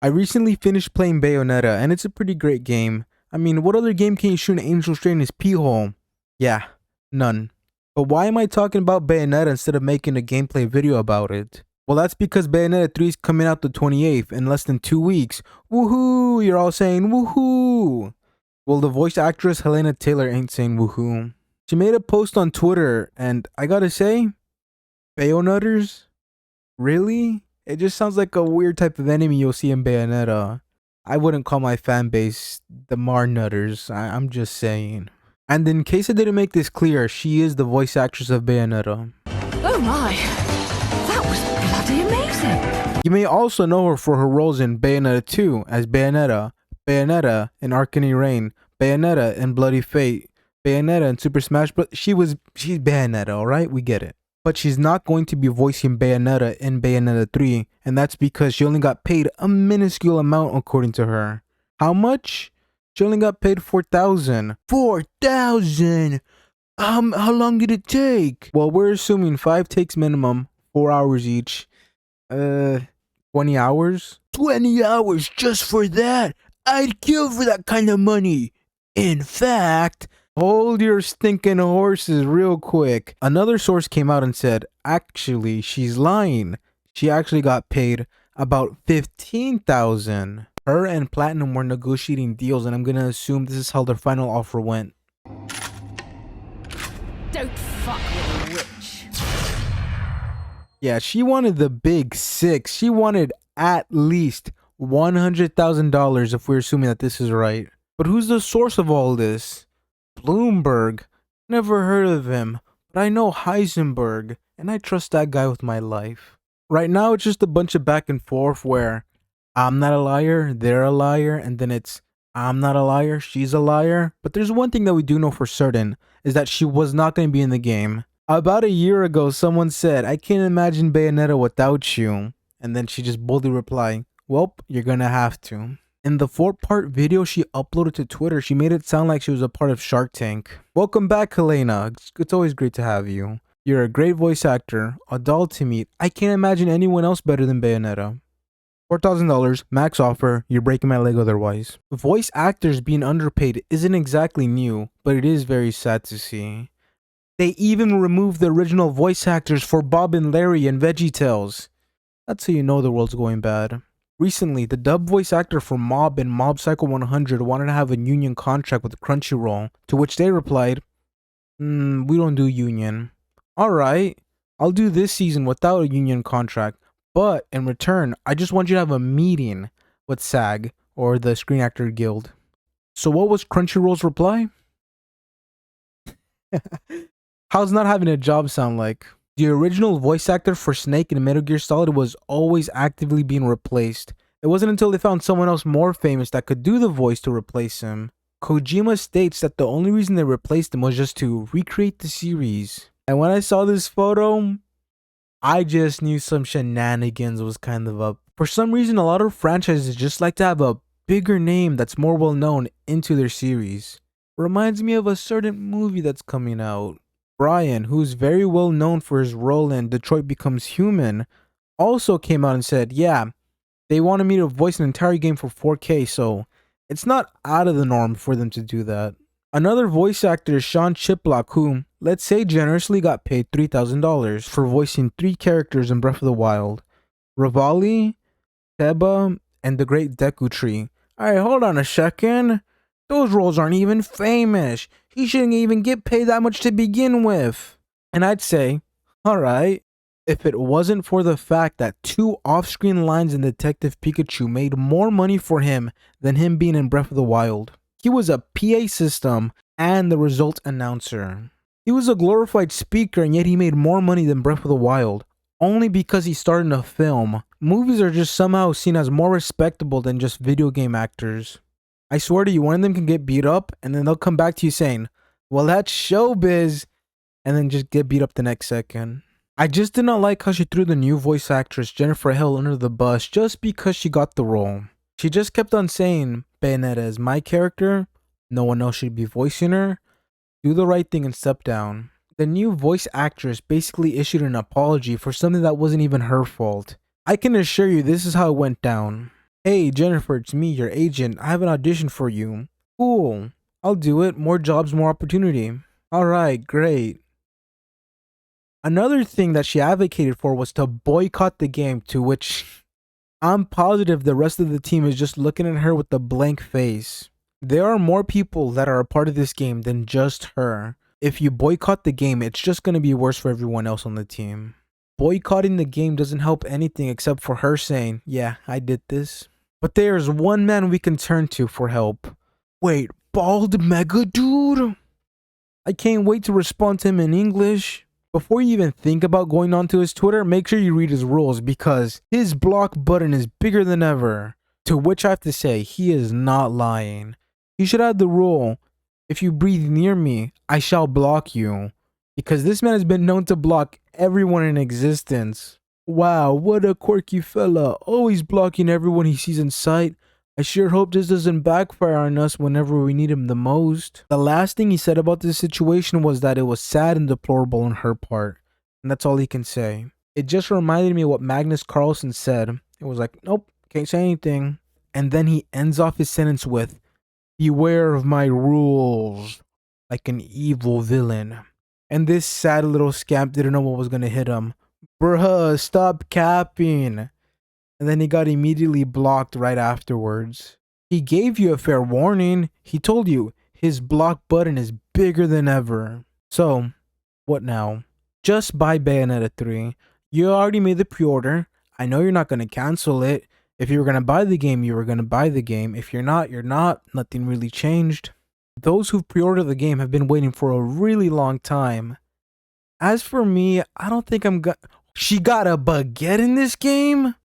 I recently finished playing Bayonetta, and it's a pretty great game. I mean, what other game can you shoot an angel straight in his pee hole? Yeah, none. But why am I talking about Bayonetta instead of making a gameplay video about it? Well, that's because Bayonetta 3 is coming out the 28th in less than 2 weeks. Woohoo! You're all saying woohoo! Well, the voice actress Helena Taylor ain't saying woohoo. She made a post on Twitter, and I gotta say, Bayonetters? Really? It just sounds like a weird type of enemy you'll see in Bayonetta. I wouldn't call my fan base the Marnutters. I'm just saying. And in case I didn't make this clear, she is the voice actress of Bayonetta. Oh my, that was bloody amazing. You may also know her for her roles in Bayonetta 2 as Bayonetta, Bayonetta in Arcane Reign, Bayonetta in Bloody Fate, Bayonetta in Super Smash Bros. She's Bayonetta, alright? We get it. But she's not going to be voicing Bayonetta in Bayonetta 3, and that's because she only got paid a minuscule amount according to her. How much? She only got paid $4,000. $4,000? How long did it take? Well, we're assuming 5 takes minimum, 4 hours each. 20 hours? 20 hours just for that? I'd kill for that kind of money. In fact, hold your stinking horses real quick. Another source came out and said, actually, she's lying. She actually got paid about $15,000. Her and Platinum were negotiating deals, and I'm gonna assume this is how their final offer went. Don't fuck with a witch. Yeah, she wanted the big six. She wanted at least $100,000 if we're assuming that this is right. But who's the source of all this? Bloomberg. Never heard of him, but I know Heisenberg, and I trust that guy with my life. Right now, it's just a bunch of back and forth where I'm not a liar, they're a liar, and then it's I'm not a liar, she's a liar. But there's one thing that we do know for certain, is that she was not going to be in the game. About a year ago, someone said, I can't imagine Bayonetta without you. And then she just boldly replied, well, you're gonna have to. In the 4-part video she uploaded to Twitter, she made it sound like she was a part of Shark Tank. Welcome back, Helena. It's always great to have you. You're a great voice actor, a doll to meet. I can't imagine anyone else better than Bayonetta. $4,000, max offer, you're breaking my leg otherwise. Voice actors being underpaid isn't exactly new, but it is very sad to see. They even removed the original voice actors for Bob and Larry and VeggieTales. That's how you know the world's going bad. Recently, the dub voice actor for Mob and Mob Psycho 100 wanted to have a union contract with Crunchyroll, to which they replied, we don't do union. Alright, I'll do this season without a union contract, but in return, I just want you to have a meeting with SAG, or the Screen Actor Guild. So what was Crunchyroll's reply? How's not having a job sound like? The original voice actor for Snake in Metal Gear Solid was always actively being replaced. It wasn't until they found someone else more famous that could do the voice to replace him. Kojima states that the only reason they replaced him was just to recreate the series. And when I saw this photo, I just knew some shenanigans was kind of up. For some reason, a lot of franchises just like to have a bigger name that's more well known into their series. Reminds me of a certain movie that's coming out. Brian, who's very well known for his role in Detroit Becomes Human, also came out and said, yeah, they wanted me to voice an entire game for 4K, so it's not out of the norm for them to do that. Another voice actor is Sean Chiplock, who, let's say, generously got paid $3,000 for voicing 3 characters in Breath of the Wild. Revali, Seba, and the Great Deku Tree. Alright, hold on a second. Those roles aren't even famous. He shouldn't even get paid that much to begin with. And I'd say, alright, if it wasn't for the fact that 2 off-screen lines in Detective Pikachu made more money for him than him being in Breath of the Wild. He was a PA system and the result announcer. He was a glorified speaker, and yet he made more money than Breath of the Wild, only because he starred in a film. Movies are just somehow seen as more respectable than just video game actors. I swear to you, one of them can get beat up, and then they'll come back to you saying, well, that's showbiz, and then just get beat up the next second. I just did not like how she threw the new voice actress Jennifer Hill under the bus just because she got the role. She just kept on saying, Bayonetta is my character, no one else should be voicing her, do the right thing and step down. The new voice actress basically issued an apology for something that wasn't even her fault. I can assure you this is how it went down. Hey, Jennifer, it's me, your agent. I have an audition for you. Cool. I'll do it. More jobs, more opportunity. Alright, great. Another thing that she advocated for was to boycott the game, to which I'm positive the rest of the team is just looking at her with a blank face. There are more people that are a part of this game than just her. If you boycott the game, it's just going to be worse for everyone else on the team. Boycotting the game doesn't help anything except for her saying, yeah, I did this. But there's one man we can turn to for help. Wait, Bald Mega Dude? I can't wait to respond to him in English. Before you even think about going onto his Twitter, make sure you read his rules because his block button is bigger than ever. To which I have to say, he is not lying. You should add the rule, if you breathe near me, I shall block you. Because this man has been known to block everyone in existence. Wow, what a quirky fella, always blocking everyone he sees in sight. I sure hope this doesn't backfire on us whenever we need him the most. The last thing he said about this situation was that it was sad and deplorable on her part. And that's all he can say. It just reminded me of what Magnus Carlsen said. It was like, nope, can't say anything. And then he ends off his sentence with, beware of my rules, like an evil villain. And this sad little scamp didn't know what was gonna hit him. Bruh, stop capping. And then he got immediately blocked right afterwards. He gave you a fair warning. He told you his block button is bigger than ever. So, what now? Just buy Bayonetta 3. You already made the pre-order. I know you're not going to cancel it. If you were going to buy the game, you were going to buy the game. If you're not, you're not. Nothing really changed. Those who pre-ordered the game have been waiting for a really long time. As for me, I don't think I'm gonna... She got a baguette in this game?